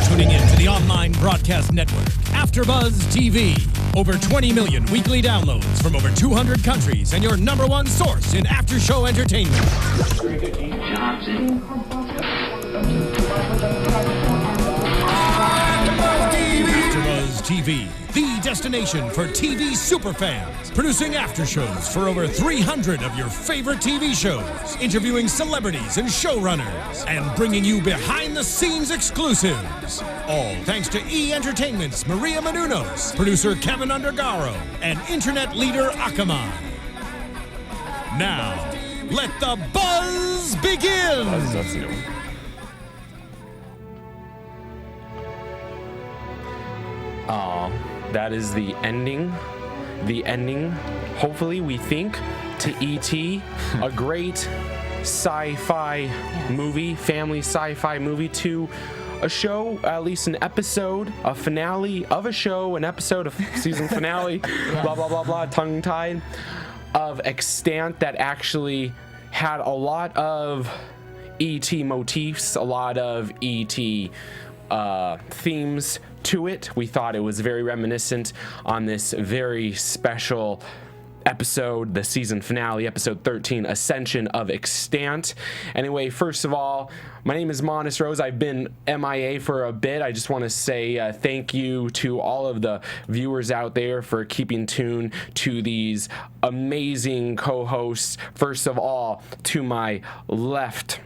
tuning in to the online broadcast network, AFTERBUZZ TV. Over 20 million weekly downloads from over 200 countries and your number one source in after-show entertainment. AFTERBUZZ TV, the destination for TV superfans. Producing aftershows for over 300 of your favorite TV shows. Interviewing celebrities and showrunners. And bringing you behind-the-scenes exclusives. All thanks to E! Entertainment's Maria Menounos, producer Kevin Undergaro, and internet leader Akamai. Now, let the buzz begin! That is the ending. Hopefully, we think, to E.T., a great sci-fi movie, family sci-fi movie, to a show, at least an episode, a finale of a show, an episode of season finale, blah, blah, blah, blah, tongue-tied, of Extant that actually had a lot of E.T. motifs, a lot of E.T. themes to it. We thought it was very reminiscent on this very special episode, the season finale, episode 13, Ascension of Extant. Anyway, first of all, my name is Monis Rose. I've been MIA for a bit. I just want to say thank you to all of the viewers out there for keeping tuned to these amazing co-hosts. First of all, to my left,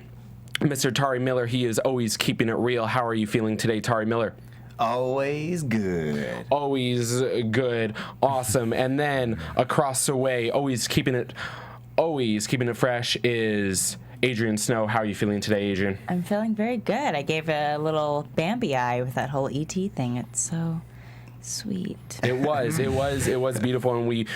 Mr. Tauri Miller. He is always keeping it real. How are you feeling today, Tauri Miller? Always good. Always good. Awesome. And then across the way, always keeping it fresh, is Adrian Snow. How are you feeling today, Adrian? I'm feeling very good. I gave a little Bambi eye with that whole ET thing. It's so sweet. It was beautiful, and we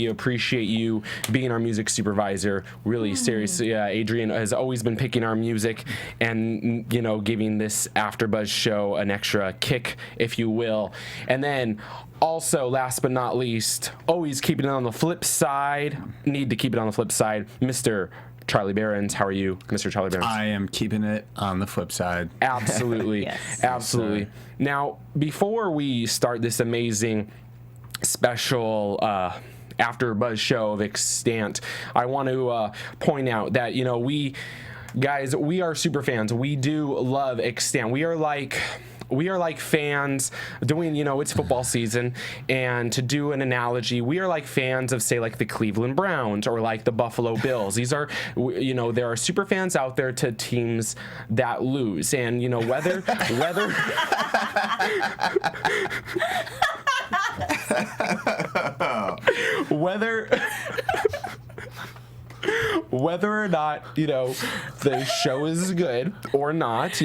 appreciate you being our music supervisor. Really seriously, Adrian has always been picking our music and giving this AfterBuzz show an extra kick, if you will. And then also, last but not least, always keeping it on the flip side. Need to keep it on the flip side, Mr. Charlie Berens. How are you, Mr. Charlie Berens? I am keeping it on the flip side. Absolutely. Yes. Absolutely. Yes, now, before we start this amazing special AfterBuzz show of Extant, I want to point out that, we are super fans. We do love Extant. We are like fans doing, it's football season, and to do an analogy, we are like fans of, say, like the Cleveland Browns or like the Buffalo Bills. These are, there are super fans out there to teams that lose, and whether whether or not the show is good or not,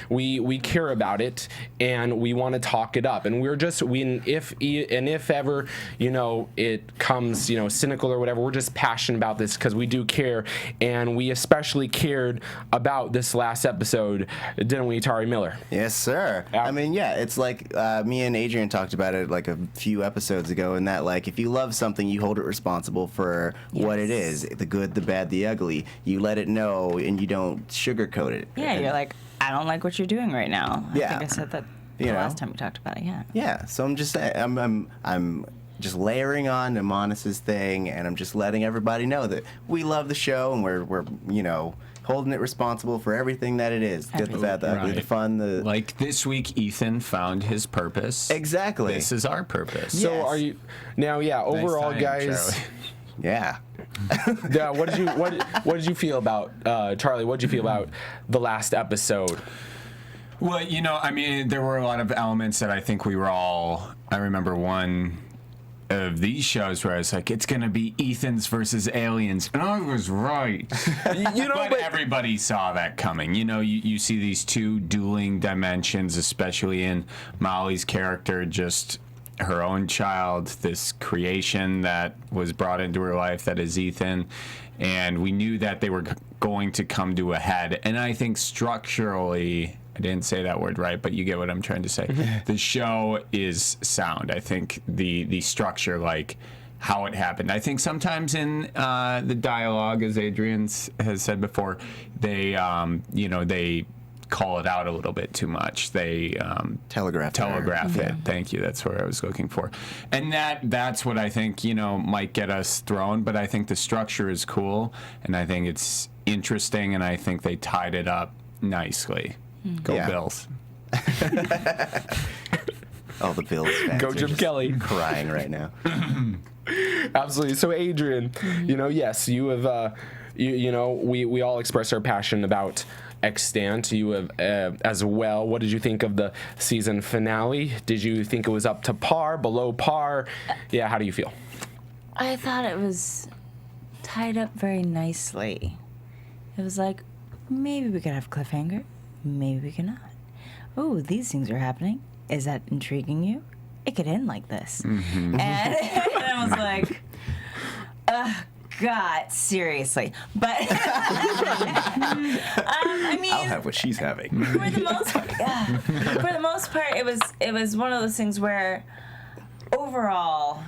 we care about it and we want to talk it up, and if ever it comes cynical or whatever, we're just passionate about this because we do care, and we especially cared about this last episode, didn't we, Tauri Miller? Yes, sir. It's like me and Adrian talked about it like a few episodes ago, and that like if you love something, you hold it responsible for what it is, the good, the bad, the ugly. You let it know, and you don't sugarcoat it. Yeah, you're like, I don't like what you're doing right now. I think I said that the last time we talked about it. Yeah. Yeah. So I'm just saying, I'm just layering on to Monis's thing, and I'm just letting everybody know that we love the show, and we're holding it responsible for everything that it is. Good, the bad, the ugly, the fun, the... Like this week, Ethan found his purpose. Exactly. This is our purpose. Yes. So are you... Now, overall, time, guys... Charlie. Yeah. Yeah. What did you feel about, Charlie, what did you feel about the last episode? Well, there were a lot of elements that I think we were all... I remember one of these shows where I was like, it's going to be Ethans versus aliens. And I was right. But everybody saw that coming. You see these two dueling dimensions, especially in Molly's character, just her own child, this creation that was brought into her life that is Ethan. And we knew that they were going to come to a head. And I think structurally... I didn't say that word right, but you get what I'm trying to say. The show is sound. I think the structure, like how it happened. I think sometimes in the dialogue, as Adrian has said before, they call it out a little bit too much. They Telegraph it. Thank you. That's what I was looking for. And that's what I think, might get us thrown. But I think the structure is cool, and I think it's interesting, and I think they tied it up nicely. Go Bills. All the Bills fans Go Jim Kelly. crying right now. Absolutely. So Adrian, yes, you have, we all express our passion about Extant. You have as well. What did you think of the season finale? Did you think it was up to par, below par? Yeah, how do you feel? I thought it was tied up very nicely. It was like, maybe we could have a cliffhanger, maybe we cannot. Oh, these things are happening. Is that intriguing you? It could end like this. And I was like, God, seriously. But I mean, I'll have what she's having. for the most part, it was one of those things where, overall,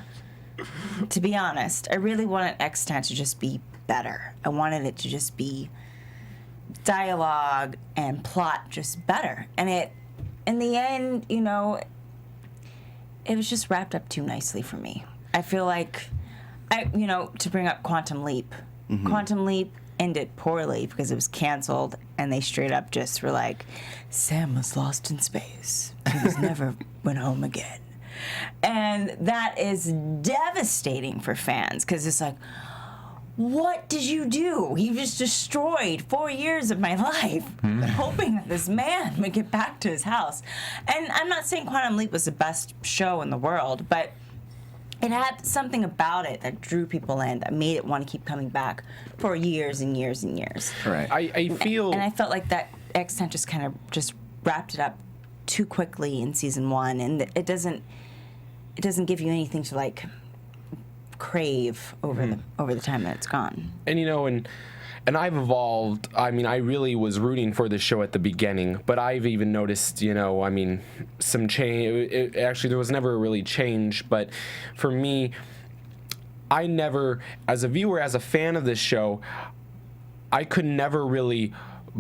to be honest, I really wanted Extant to just be better. I wanted it to just be dialogue and plot just better. And it, in the end, it was just wrapped up too nicely for me. I feel like, to bring up Quantum Leap. Quantum Leap ended poorly because it was canceled, and they straight up just were like, Sam was lost in space. He was never went home again. And that is devastating for fans, because it's like, what did you do? You just destroyed 4 years of my life, hoping that this man would get back to his house. And I'm not saying Quantum Leap was the best show in the world, but it had something about it that drew people in, that made it want to keep coming back for years and years and years. Right. I feel... And I felt like that Extant just kind of just wrapped it up too quickly in season 1, and it doesn't give you anything to, like, crave over the time that it's gone. And and I've evolved. I mean, I really was rooting for this show at the beginning, but I've even noticed, some change. Actually, there was never really change, but for me, I never, as a viewer, as a fan of this show, I could never really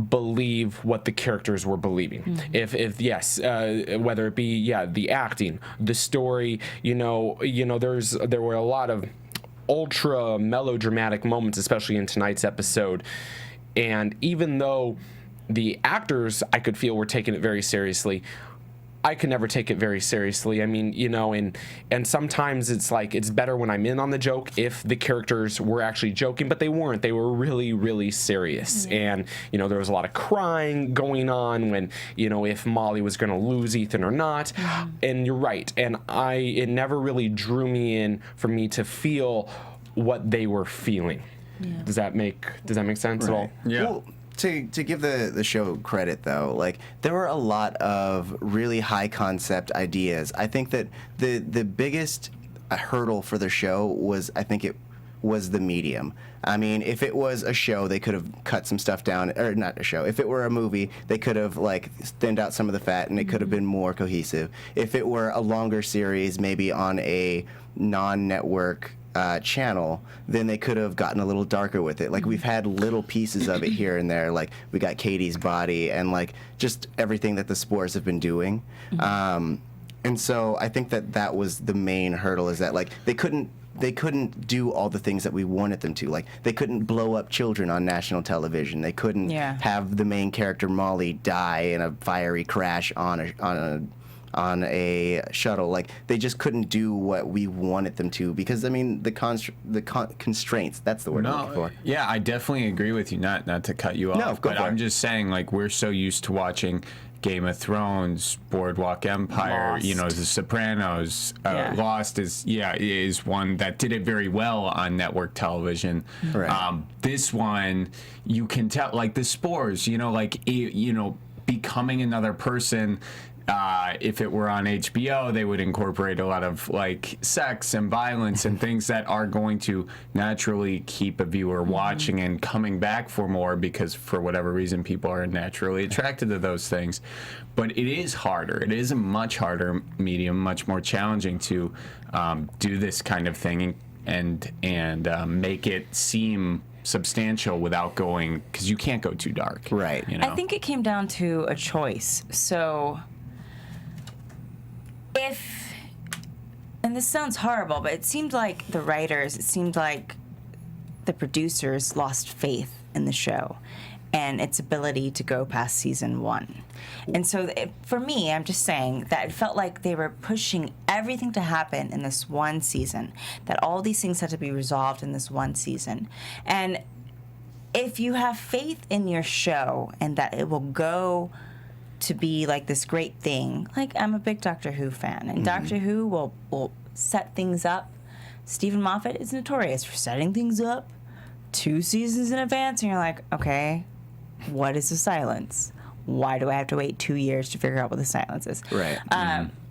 believe what the characters were believing. If yes, whether it be the acting, the story, there were a lot of ultra melodramatic moments, especially in tonight's episode. And even though the actors, I could feel, were taking it very seriously, I could never take it very seriously. I mean, and sometimes it's like, it's better when I'm in on the joke if the characters were actually joking, but they weren't. They were really, really serious. And, there was a lot of crying going on when, if Molly was going to lose Ethan or not. And you're right. And it never really drew me in for me to feel what they were feeling. Yeah. Does that make sense at all? Yeah. Well, to give the show credit, though, like, there were a lot of really high concept ideas. I think that the biggest hurdle for the show was, it was the medium. I mean, if it was a show, they could have cut some stuff down, or not a show. If it were a movie, they could have, like, thinned out some of the fat, and it could have been more cohesive. If it were a longer series, maybe on a non-network channel, then they could have gotten a little darker with it. Like, we've had little pieces of it here and there. Like, we got Katie's body and, like, just everything that the Spores have been doing. And so I think that was the main hurdle, is that, like, they couldn't do all the things that we wanted them to. Like, they couldn't blow up children on national television. They couldn't have the main character Molly die in a fiery crash on a shuttle. Like, they just couldn't do what we wanted them to, because, I mean, the constraints, that's the word I'm looking for. Yeah, I definitely agree with you, not to cut you off, but I'm just saying, like, we're so used to watching Game of Thrones, Boardwalk Empire, Lost. The Sopranos. Lost is one that did it very well on network television. Right. This one, you can tell, like, the Spores, becoming another person. If it were on HBO, they would incorporate a lot of, like, sex and violence and things that are going to naturally keep a viewer watching and coming back for more, because for whatever reason people are naturally attracted to those things. But it is harder. It is a much harder medium, much more challenging to do this kind of thing and make it seem substantial without going, because you can't go too dark. Right. You know? I think it came down to a choice. So if, and this sounds horrible, but it seemed like the writers, it seemed like the producers lost faith in the show and its ability to go past season 1. And so for me, I'm just saying that it felt like they were pushing everything to happen in this one season, that all these things had to be resolved in this one season. And if you have faith in your show and that it will go to be like this great thing, like I'm a big Doctor Who fan, and Doctor Who will set things up. Stephen Moffat is notorious for setting things up 2 seasons in advance, and you're like, okay, what is the silence? Why do I have to wait 2 years to figure out what the silence is? Right.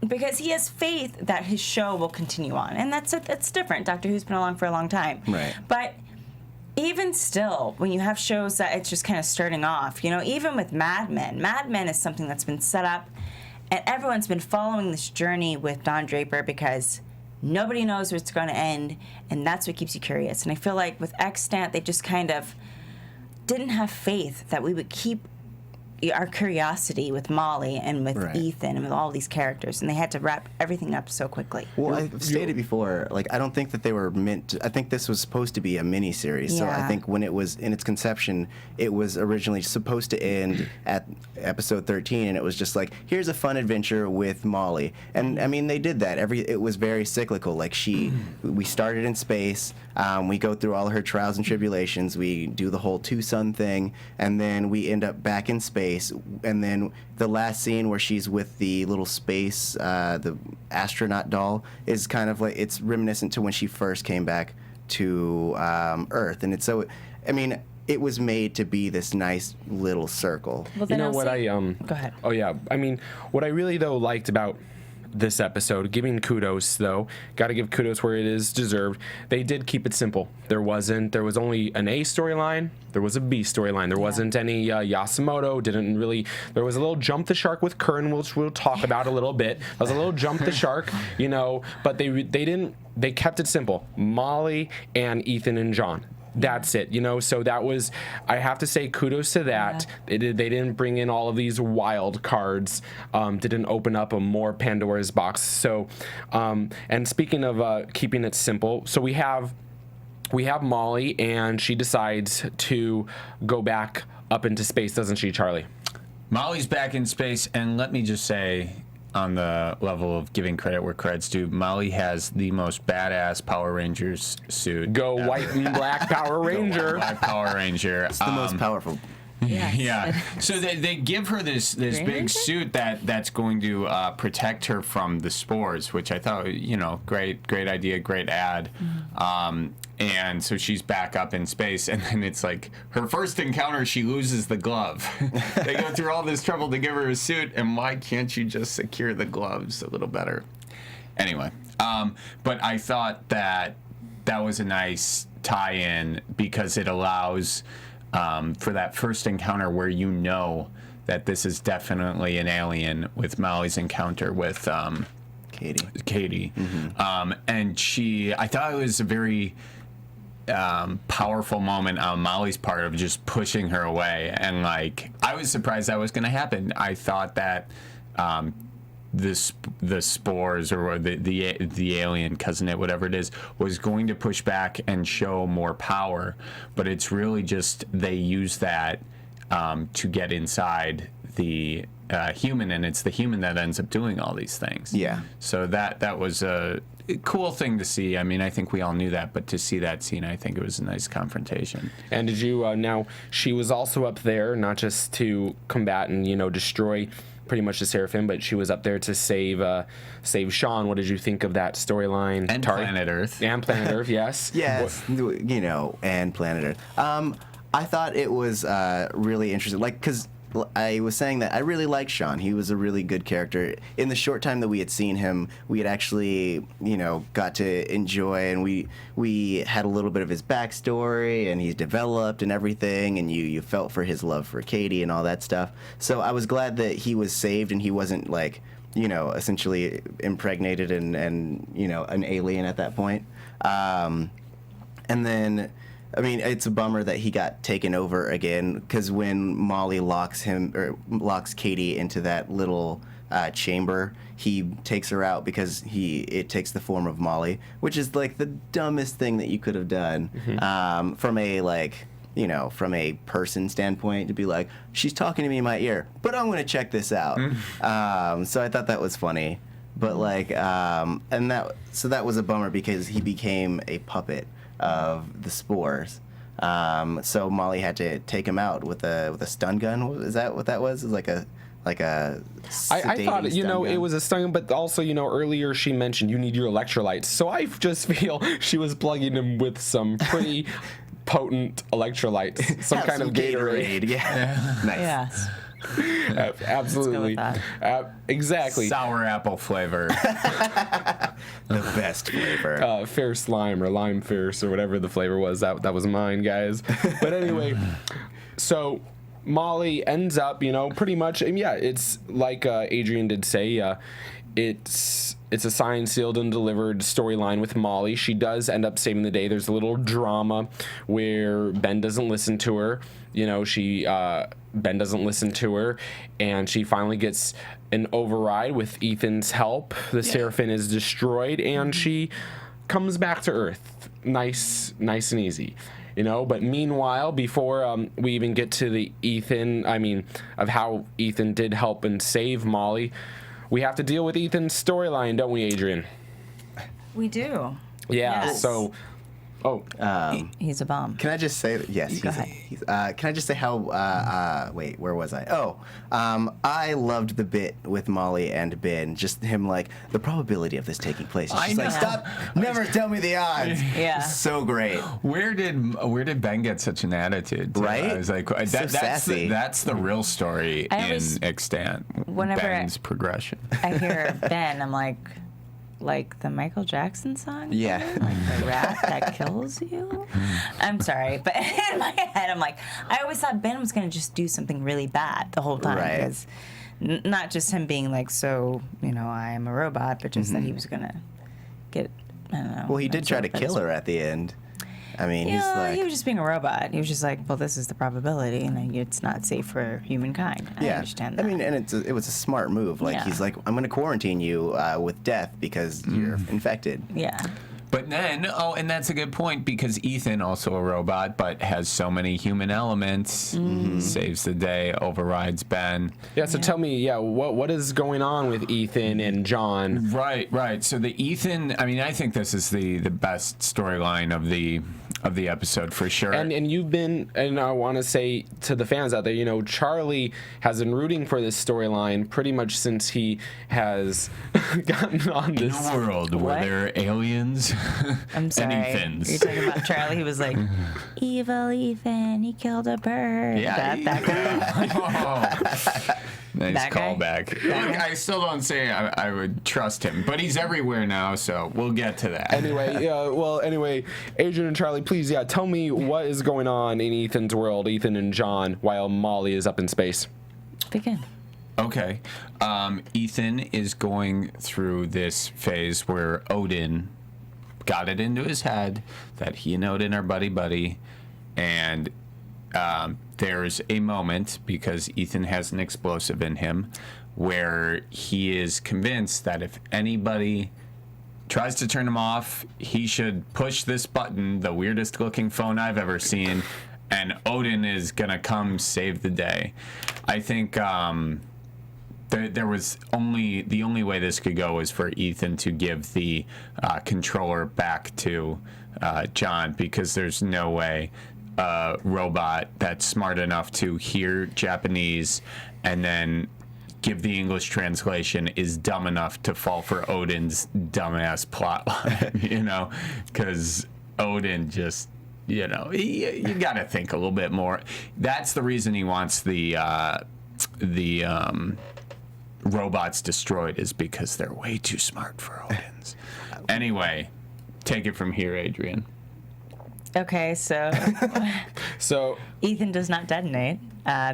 Because he has faith that his show will continue on, and that's different. Doctor Who's been along for a long time. Right. But even still, when you have shows that it's just kind of starting off, even with Mad Men is something that's been set up, and everyone's been following this journey with Don Draper because nobody knows where it's going to end, and that's what keeps you curious. And I feel like with Extant, they just kind of didn't have faith that we would keep our curiosity with Molly and with Ethan and with all these characters, and they had to wrap everything up so quickly. Well, I've stated before, like, I don't think that they were meant to, I think this was supposed to be a mini-series, so I think when it was in its conception, it was originally supposed to end at episode 13, and it was just like, here's a fun adventure with Molly. And, I mean, they did that. It was very cyclical. Like, we started in space, we go through all her trials and tribulations, we do the whole two-sun thing, and then we end up back in space. And then the last scene where she's with the little space, the astronaut doll, is kind of like, it's reminiscent to when she first came back to Earth. And it's so, I mean, it was made to be this nice little circle. Well, you know what go ahead. Oh yeah, I mean, what I really though liked about this episode, giving kudos though, got to give kudos where it is deserved. They did keep it simple. There was only an A storyline, there was a B storyline. There wasn't any Yasumoto. There was a little jump the shark with Kern, which we'll talk about a little bit. There was a little jump the shark, but they kept it simple. Molly and Ethan and John. That's it, so that was, I have to say kudos to that. They didn't bring in all of these wild cards, didn't open up a more Pandora's box. So, and speaking of keeping it simple, so we have Molly, and she decides to go back up into space, doesn't she, Charlie? Molly's back in space, and let me just say, on the level of giving credit where credit's due, Molly has the most badass Power Rangers suit. Go ever. White and Black Power Ranger. Black Power Ranger. It's the most powerful. Yes. Yeah. So they give her this big suit that's going to protect her from the spores, which I thought, great idea, great ad. And so she's back up in space, and then it's like her first encounter, she loses the glove. They go through all this trouble to give her a suit, and why can't you just secure the gloves a little better? Anyway, but I thought that was a nice tie-in because it allows for that first encounter where that this is definitely an alien with Molly's encounter with Katie. Mm-hmm. And I thought it was a very powerful moment on Molly's part of just pushing her away, and like I was surprised that was going to happen. I thought that the spores or the alien cousin, whatever it is, was going to push back and show more power, but it's really just they use that to get inside the human, and it's the human that ends up doing all these things. Yeah. So that was a cool thing to see. I mean, I think we all knew that, but to see that scene, I think it was a nice confrontation. And did you now she was also up there not just to combat and destroy pretty much the Seraphim, but she was up there to save Sean. What did you think of that storyline? And Tauri? Planet Earth. And Planet Earth, yes. Yes, and Planet Earth. I thought it was really interesting, because I was saying that I really liked Sean. He was a really good character. In the short time that we had seen him, we had actually, got to enjoy, and we had a little bit of his backstory, and he's developed and everything, and you felt for his love for Katie and all that stuff. So I was glad that he was saved and he wasn't essentially impregnated and an alien at that point. And then I mean, it's a bummer that he got taken over again, because when Molly locks Katie into that little chamber, he takes her out because it takes the form of Molly, which is like the dumbest thing that you could have done from a person standpoint, to be like, she's talking to me in my ear, but I'm going to check this out. So I thought that was funny. But that was a bummer because he became a puppet of the spores. So Molly had to take him out with a stun gun. Is that what that was? It was like a I thought, it was a stun gun, but also, earlier she mentioned you need your electrolytes. So I just feel she was plugging him with some pretty potent electrolytes, some kind of Gatorade. Yeah. Nice. Yes. Absolutely. Let's go with Exactly. Sour apple flavor. The best flavor. Fair slime or lime fierce or whatever the flavor was. That was mine, guys. But anyway, so Molly ends up, pretty much, and yeah, it's like Adrian did say, it's a signed, sealed, and delivered storyline with Molly. She does end up saving the day. There's a little drama where Ben doesn't listen to her. Ben doesn't listen to her, and she finally gets an override with Ethan's help. The Seraphim is destroyed, and she comes back to Earth. Nice and easy. But meanwhile, before we even get to of how Ethan did help and save Molly, we have to deal with Ethan's storyline, don't we, Adrian? We do. Yeah. Yes. So, he's a bomb. Can I just say that? Yes. Go ahead. Can I just say how? Wait, where was I? I loved the bit with Molly and Ben. Just him, like, the probability of this taking place. It's I just know. like, stop! Never tell me the odds. Yeah. So great. Where did Ben get such an attitude? Right? I was like, So sassy. that's the real story I in always- Extant. whenever Ben's progression. I hear Ben, I'm like the Michael Jackson song? Yeah. Like the rap that kills you? I'm sorry, but in my head, I'm like, I always thought Ben was going to just do something really bad the whole time. Right. Because not just him being like, so, I am a robot, but just that he was going to get, I don't know. Well, he did try to absorbed by kill this- her at the end. I mean, Yeah, he's like, he was just being a robot. He was just like, well, this is the probability, and it's not safe for humankind. I understand that. I mean, and it was a smart move. Like, Yeah. he's like, I'm going to quarantine you with death because you're infected. yeah. But then, and that's a good point, because Ethan, also a robot, but has so many human elements, saves the day, overrides Ben. Yeah. So tell me, what is going on with Ethan and John? Right. So the Ethan, I think this is the best storyline of the episode for sure. And you've been, and I want to say to the fans out there, Charlie has been rooting for this storyline pretty much since he has gotten on in this. a world What? where there are aliens I'm sorry. and Ethans. You're talking about Charlie. He was like, evil Ethan, he killed a bird. Yeah, That guy. Nice That guy? callback. Look, I still don't say I would trust him, but he's everywhere now, so we'll get to that. Anyway, Adrian and Charlie, please, tell me what is going on in Ethan's world, Ethan and John, while Molly is up in space. Begin. Okay. Ethan is going through this phase where Odin got it into his head that he and Odin are buddy-buddy, and there's a moment, because Ethan has an explosive in him, where he is convinced that if anybody tries to turn him off, he should push this button, the weirdest looking phone I've ever seen, and Odin is gonna come save the day. I think there was the only way this could go was for Ethan to give the controller back to John, because there's no way a robot that's smart enough to hear Japanese and then give the English translation is dumb enough to fall for Odin's dumbass plotline, because Odin just, you got to think a little bit more. That's the reason he wants the robots destroyed, is because they're way too smart for Odin's. Anyway, take it from here, Adrian. Okay, so So, Ethan does not detonate.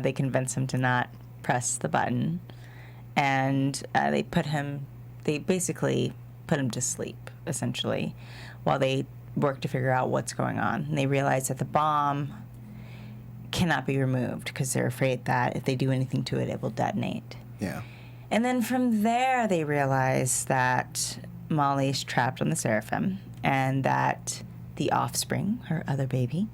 They convince him to not press the button, and they basically put him to sleep, essentially, while they work to figure out what's going on. And they realize that the bomb cannot be removed because they're afraid that if they do anything to it, it will detonate. Yeah. And then from there, they realize that Molly's trapped on the Seraphim and that the offspring, her other baby,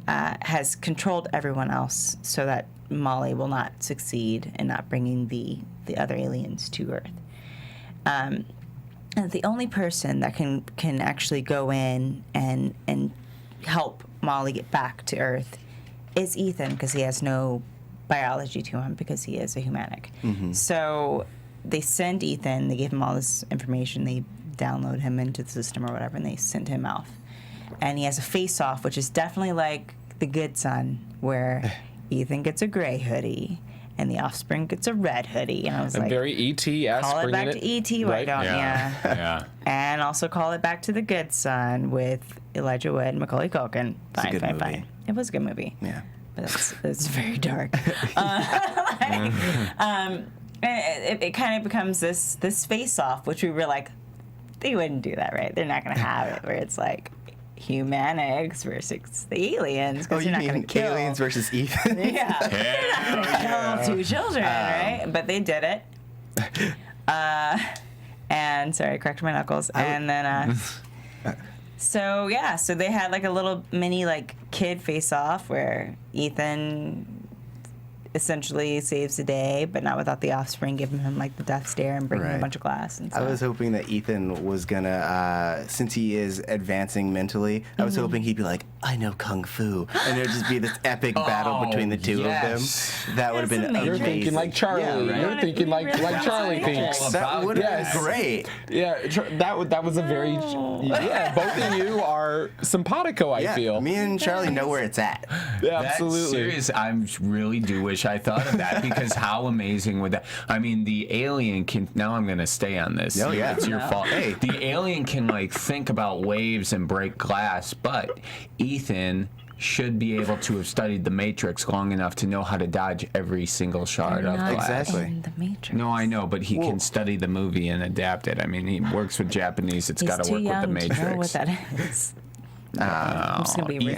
has controlled everyone else so that Molly will not succeed in not bringing the other aliens to Earth. And the only person that can actually go in and help Molly get back to Earth is Ethan, because he has no biology to him because he is a humanic. So they send Ethan, they give him all this information, they download him into the system or whatever, and they send him off. And he has a face-off, which is definitely like The Good Son, where Ethan gets a gray hoodie and the offspring gets a red hoodie. And I was like, very E.T.-esque. call it back to E.T., why don't you? Yeah. And also call it back to The Good Son with Elijah Wood and Macaulay Culkin. Fine, good movie. fine. It was a good movie. Yeah. But it's very dark. It kind of becomes this face-off, which we were like, they wouldn't do that, right? They're not going to have it where it's like humanics versus the aliens, because you're not going to kill aliens versus Ethan? Yeah, they're not going to kill two children, right? But they did it. And sorry, I cracked my knuckles. And then so they had like a little mini like kid face-off where Ethan essentially saves the day, but not without the offspring giving him like the death stare and bringing him a bunch of glass and stuff. I was hoping that Ethan was gonna, since he is advancing mentally, I was hoping he'd be like, I know Kung Fu. And there'd just be this epic battle between the two of them. That would have been amazing. You're thinking like Charlie. Yeah, right? You're thinking like Charlie thinks. That would have been great. Yeah, that was a very... Yeah, both of you are simpatico, I feel. Me and Charlie know where it's at. Yeah, That's absolutely. serious. I really do wish I thought of that, because how amazing would that... I mean, the alien can... Now I'm going to stay on this. Oh, yeah. It's your fault. Hey. The alien can, like, think about waves and break glass, but Ethan should be able to have studied the Matrix long enough to know how to dodge every single shard of glass. Exactly. In the Matrix. No, I know, but he can study the movie and adapt it. I mean, he works with Japanese. It's got to work with the Matrix. To know what that is. I'm just gonna be real.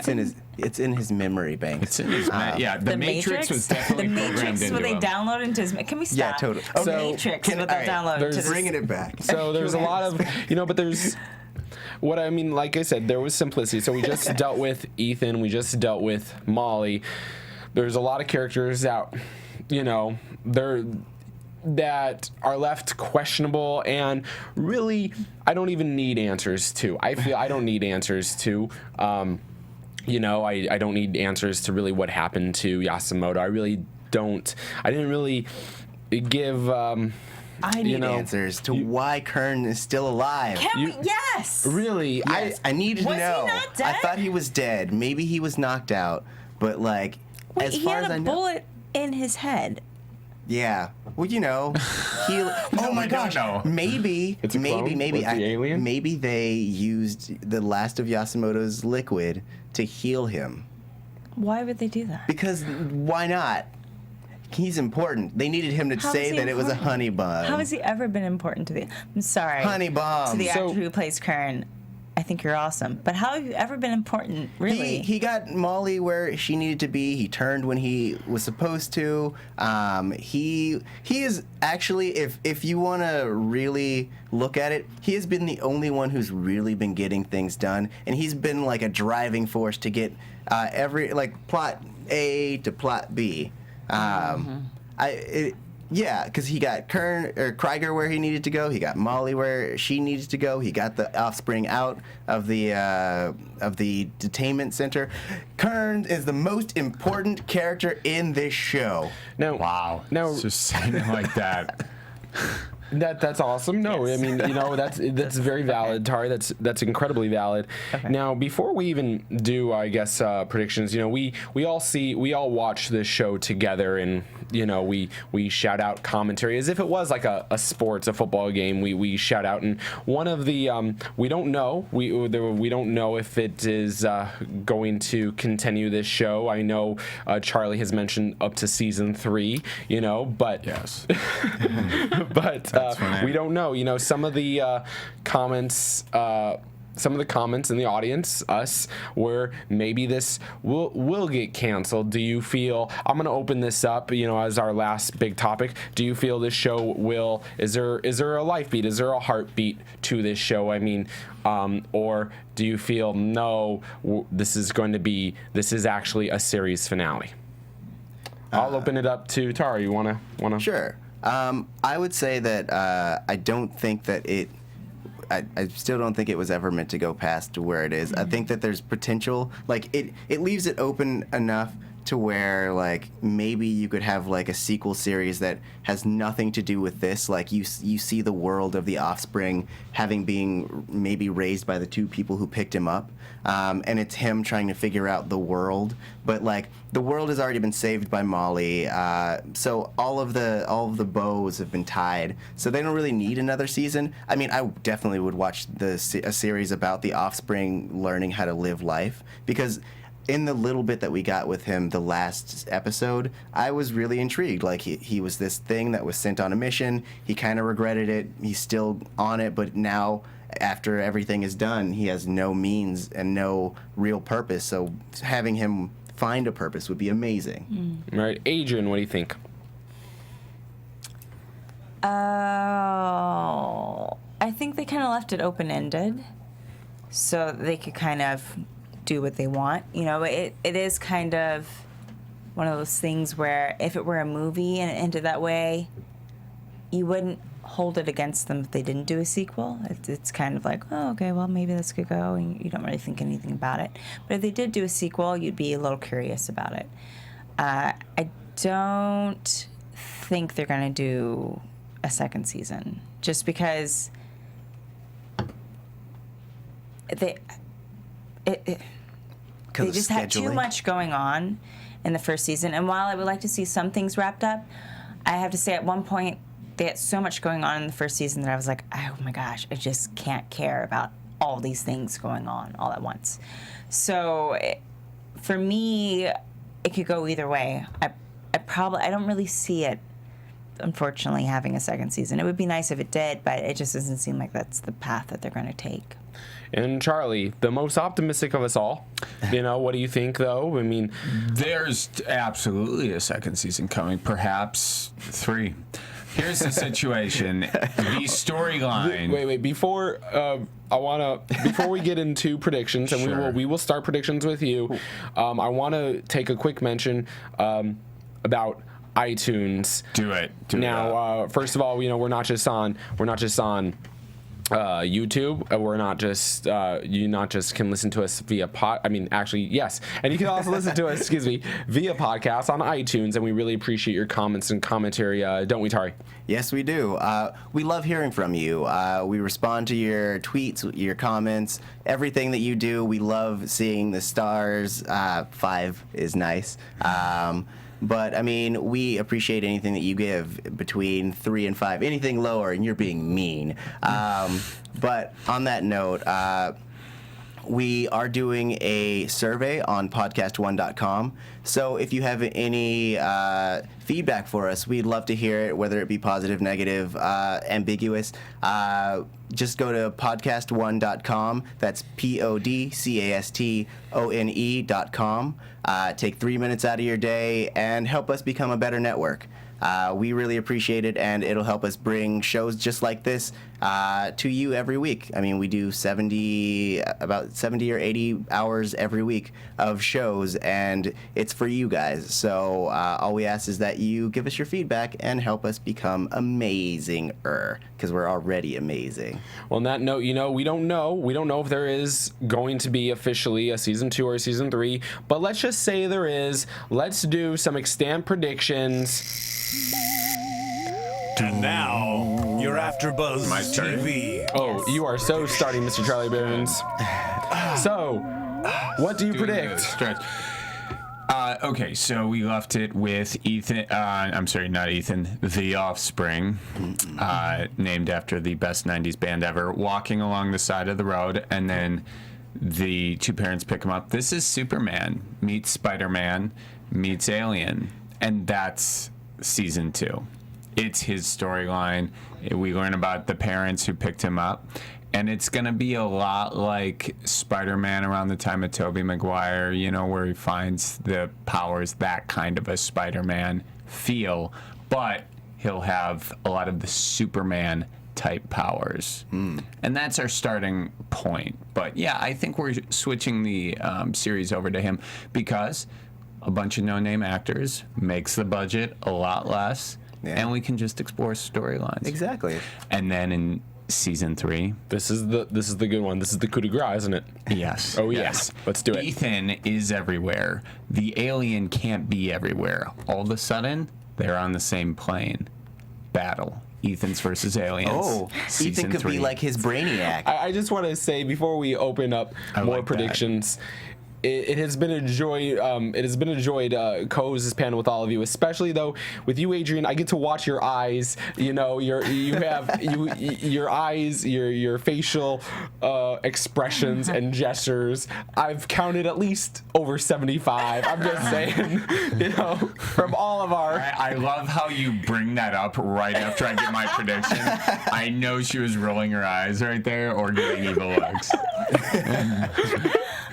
It's in his memory bank. It's in his the Matrix was definitely the programmed Matrix, into what they him. download into his... Can we stop? Yeah, totally. The Okay. Matrix, what they download there's- into his... Bringing it back. So there's a lot of, but there's, what I mean, like I said, there was simplicity. So we just dealt with Ethan, we just dealt with Molly. There's a lot of characters that, that are left questionable, and really, I don't even need answers to. I feel I don't need answers to. I don't need answers to really what happened to Yasumoto. I really don't. I didn't really give. I need answers to why Kern is still alive. Yes! Really, Yes, I needed to Was he know. not dead? I thought he was dead. Maybe he was knocked out, but like, Wait, as he far had as I a know, bullet in his head. yeah. Well, he. Oh my gosh. No. It's a clone? Maybe Was the alien? Maybe they used the last of Yasumoto's liquid to heal him. Why would they do that? Because why not? He's important. They needed him to How say is he that it was a important? honey bun. How has he ever been important to the... I'm sorry. Honey bomb. To the So- actor who plays Kern. I think you're awesome. But how have you ever been important, really? He got Molly where she needed to be. He turned when he was supposed to. He is actually, if you want to really look at it, he has been the only one who's really been getting things done, and he's been like a driving force to get every plot A to plot B. Because he got Krieger where he needed to go. He got Molly where she needed to go. He got the offspring out of the detainment center. Kern is the most important character in this show. Now, Wow. Now, Just saying it like that. That's awesome. No, Yes. I mean, that's very valid, Tari. That's incredibly valid. Okay. Now, before we even do, I guess, predictions, we all watch this show together, and we shout out commentary as if it was like a football game. We shout out, and one of the we don't know if it is going to continue this show. I know Charlie has mentioned up to season 3, but Yes. but funny. we don't know. Some of the comments some of the comments in the audience, us, where maybe this will get canceled. Do you feel, I'm going to open this up, as our last big topic. Do you feel this show is there a life beat? Is there a heartbeat to this show? I mean, or do you feel, no, this is actually a series finale? I'll open it up to Tara. You wanna? Sure. I would say that I don't think that I still don't think it was ever meant to go past to where it is. I think that there's potential. Like, it leaves it open enough to where, like, maybe you could have, like, a sequel series that has nothing to do with this. Like, you see the world of the offspring having been maybe raised by the two people who picked him up. And it's him trying to figure out the world. But, like, the world has already been saved by Molly. So all of the bows have been tied. So they don't really need another season. I mean, I definitely would watch a series about the offspring learning how to live life, because in the little bit that we got with him the last episode, I was really intrigued. Like, he was this thing that was sent on a mission. He kind of regretted it. He's still on it, but now, after everything is done, he has no means and no real purpose. So having him find a purpose would be amazing. All right, Adrian, what do you think? I think they kind of left it open-ended so they could kind of do what they want. It is kind of one of those things where if it were a movie and it ended that way, you wouldn't hold it against them if they didn't do a sequel. It's kind of like, oh, okay, well, maybe this could go, and you don't really think anything about it. But if they did do a sequel, you'd be a little curious about it. I don't think they're going to do a second season, just because they just had too much going on in the first season. And while I would like to see some things wrapped up, I have to say at one point they had so much going on in the first season that I was like, oh my gosh, I just can't care about all these things going on all at once. So for me, it could go either way. I don't really see it, unfortunately, having a second season. It would be nice if it did, but it just doesn't seem like that's the path that they're going to take. And Charlie, the most optimistic of us all, what do you think, though? I mean, there's absolutely a second season coming, perhaps 3. Here's the situation. The storyline. Wait. Before we get into predictions, and Sure. we will start predictions with you. I want to take a quick mention about iTunes. Do it. Now, first of all, we're not just on YouTube. We're not just you not just can listen to us via yes, and you can also listen to us via podcast on iTunes, and we really appreciate your comments and commentary, don't we, Tauri? Yes, we do. We love hearing from you. We respond to your tweets, your comments, everything that you do. We love seeing the stars. 5 is nice. But, I mean, we appreciate anything that you give between 3 and 5. Anything lower, and you're being mean. But on that note, we are doing a survey on podcast1.com. So if you have any feedback for us, we'd love to hear it, whether it be positive, negative, ambiguous. Just go to podcast1.com. That's podcastone.com. Take 3 minutes out of your day and help us become a better network. We really appreciate it, and it'll help us bring shows just like this to you every week. I mean, we do about 70 or 80 hours every week of shows, and it's for you guys. So all we ask is that you give us your feedback and help us become amazinger, because we're already amazing. Well, on that note, we don't know if there is going to be officially a season 2 or a season 3, but let's just say there is. Let's do some Extant predictions. And now, your AFTERBUZZ TV. Oh, you are so starting, Mr. Charlie Berens. So, what do you predict? Okay, so we left it with Ethan. I'm sorry, not Ethan. The Offspring, named after the best '90s band ever, walking along the side of the road, and then the two parents pick him up. This is Superman meets Spider-Man meets Alien, and that's season 2. it's his storyline. We learn about the parents who picked him up. And it's going to be a lot like Spider-Man around the time of Tobey Maguire, you know, where he finds the powers, that kind of a Spider-Man feel. But he'll have a lot of the Superman type powers. And that's our starting point. But yeah, I think we're switching the series over to him because a bunch of no-name actors makes the budget a lot less, and we can just explore storylines. Exactly. And then in season 3, This is the good one. This is the coup de grace, isn't it? yes. Oh, yes. Let's do it. Ethan is everywhere. The alien can't be everywhere. All of a sudden, they're on the same plane. Battle. Ethan's versus aliens. Oh, Season Ethan could 3. be like his Brainiac. I just want to say before we open up more like that. predictions, it has been a joy. It has been a joy to co-host this panel with all of you, especially though with you, Adrian. I get to watch your eyes. You know, your eyes, your facial expressions and gestures. I've counted at least over 75. I'm just saying, you know, from all of our. I love how you bring that up right after I get my prediction. I know she was rolling her eyes right there or giving evil looks.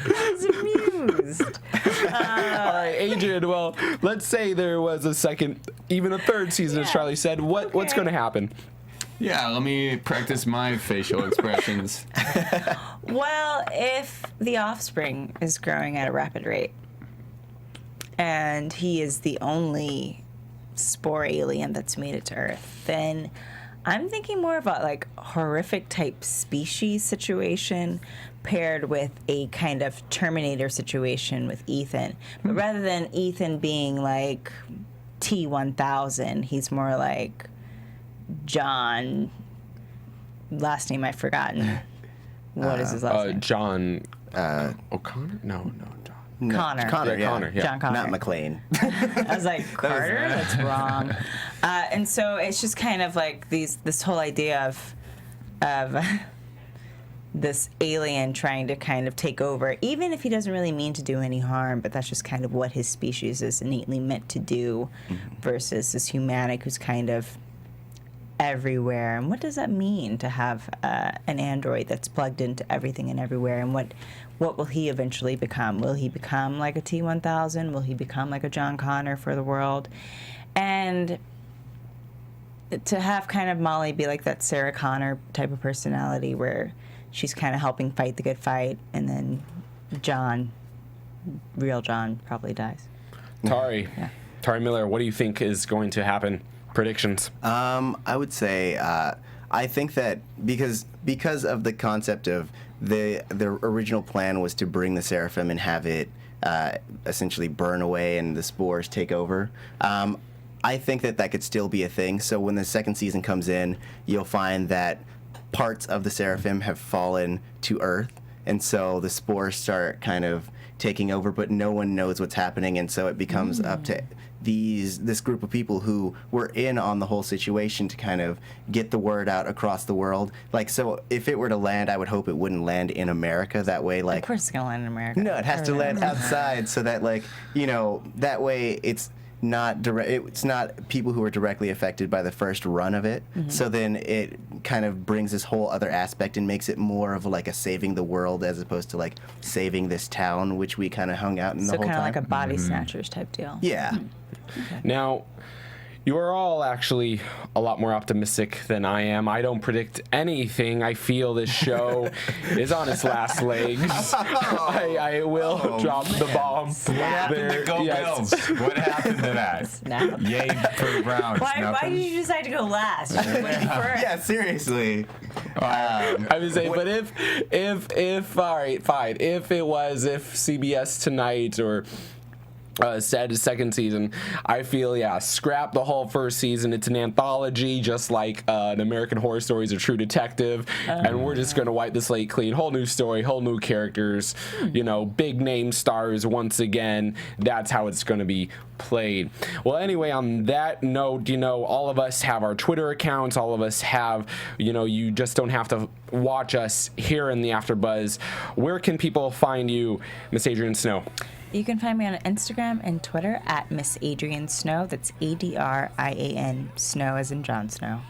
I was amused. All right, Adrian. Well, let's say there was a second, even a third season, as Charlie said. What's going to happen? Yeah, let me practice my facial expressions. Well, if the offspring is growing at a rapid rate, and he is the only spore alien that's made it to Earth, then I'm thinking more of a like horrific type species situation paired with a kind of Terminator situation with Ethan. But rather than Ethan being like T-1000, he's more like John. Last name I've forgotten. What is his last name? John O'Connor? No, John. No, Connor. Connor, yeah. Connor, yeah. John Connor. Not McClane. I was like, Carter? That's wrong. And so it's just kind of like this whole idea of this alien trying to kind of take over, even if he doesn't really mean to do any harm, but that's just kind of what his species is innately meant to do, versus this humanic who's kind of everywhere. And what does that mean to have an android that's plugged into everything and everywhere? And what will he eventually become? Will he become like a T-1000? Will he become like a John Connor for the world? And to have kind of Molly be like that Sarah Connor type of personality where she's kind of helping fight the good fight, and then John, real John, probably dies. Tauri Miller, what do you think is going to happen? Predictions. I would say I think that because of the concept of the original plan was to bring the Seraphim and have it essentially burn away and the spores take over. I think that could still be a thing. So when the second season comes in, you'll find that parts of the Seraphim have fallen to Earth, and so the spores start kind of taking over, but no one knows what's happening, and so it becomes up to this group of people who were in on the whole situation to kind of get the word out across the world. Like, so if it were to land, I would hope it wouldn't land in America. That way, like, Of course it's going to land in America. no, it has to land outside, so that, like, you know, that way it's not direct. It's not people who are directly affected by the first run of it. So then it kind of brings this whole other aspect and makes it more of like a saving the world as opposed to like saving this town, which we kind of hung out in the So whole kind of time. like a body snatchers type deal. Yeah. Now, you are all actually a lot more optimistic than I am. I don't predict anything. I feel this show is on its last legs. I will drop the bomb. What happened to Go Bills? What happened to that? Snap. Yay for Browns. Why did you decide to go last? You should went first. Yeah, seriously. I would say, but if all right, fine. If CBS Tonight or said second season, I feel scrap the whole first season. It's an anthology, just like an American Horror Stories or True Detective, and we're just gonna wipe the slate clean. Whole new story, whole new characters, you know, big name stars once again. That's how it's gonna be played. Well, anyway, on that note, you know, all of us have our Twitter accounts. All of us have, you know, you just don't have to watch us here in the AfterBuzz. Where can people find you, Miss Adrian Snow? You can find me on Instagram and Twitter at Miss Adrian Snow. That's Adrian Snow as in Jon Snow.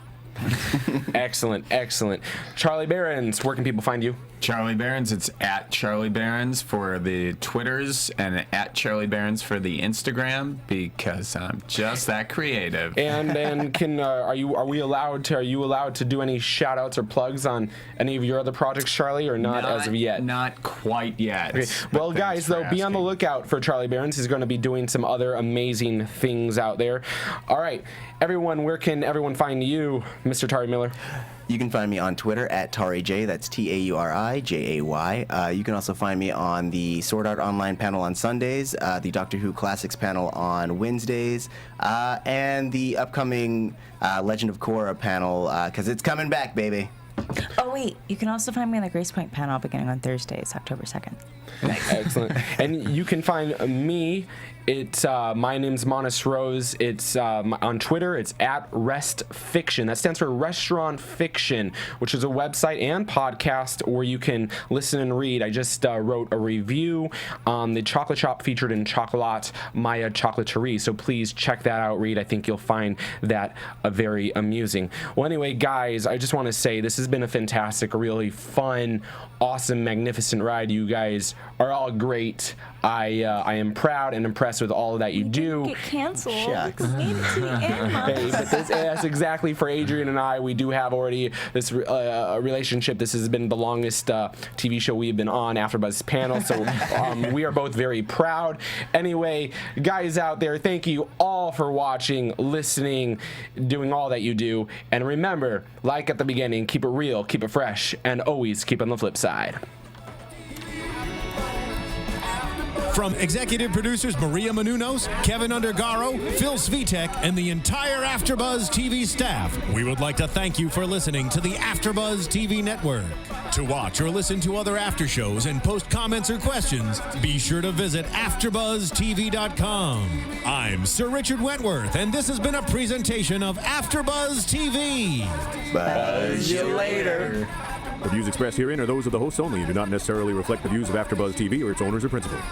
Excellent, excellent. Charlie Berens, where can people find you? Charlie Berens, it's at Charlie Berens for the Twitters and at Charlie Berens for the Instagram because I'm just that creative. And can are you allowed to do any shout outs or plugs on any of your other projects, Charlie, or not as of yet? Not quite yet. Okay. Well, guys, though, be on the lookout for Charlie Berens. He's going to be doing some other amazing things out there. All right, everyone, where can everyone find you, Mr. Tauri Miller? You can find me on Twitter at TauriJ, that's TauriJay. You can also find me on the Sword Art Online panel on Sundays, the Doctor Who Classics panel on Wednesdays, and the upcoming Legend of Korra panel, because it's coming back, baby. Oh, wait. You can also find me on the Grace Point panel beginning on Thursdays, October 2nd. Excellent. And you can find me. It's my name's Monis Rose. It's on Twitter. It's at Rest Fiction. That stands for Restaurant Fiction, which is a website and podcast where you can listen and read. I just wrote a review on the chocolate shop featured in Chocolat Maya Chocolaterie. So please check that out, read. I think you'll find that very amusing. Well, anyway, guys, I just want to say this has been a fantastic, really fun, awesome, magnificent ride. You guys are all great. I am proud and impressed with all that you do. Get canceled. Shucks. Made it to the end, Hey, but that's exactly for Adrian and I. We do have already this relationship. This has been the longest TV show we've been on, AfterBuzz panel. So we are both very proud. Anyway, guys out there, thank you all for watching, listening, doing all that you do. And remember, like at the beginning, keep it real, keep it fresh, and always keep on the flip side. From executive producers Maria Menounos, Kevin Undergaro, Phil Svitek, and the entire AfterBuzz TV staff, we would like to thank you for listening to the AfterBuzz TV network. To watch or listen to other after shows and post comments or questions, be sure to visit AfterBuzzTV.com. I'm Sir Richard Wentworth, and this has been a presentation of AfterBuzz TV. Buzz you later. The views expressed herein are those of the hosts only and do not necessarily reflect the views of AfterBuzz TV or its owners or principals.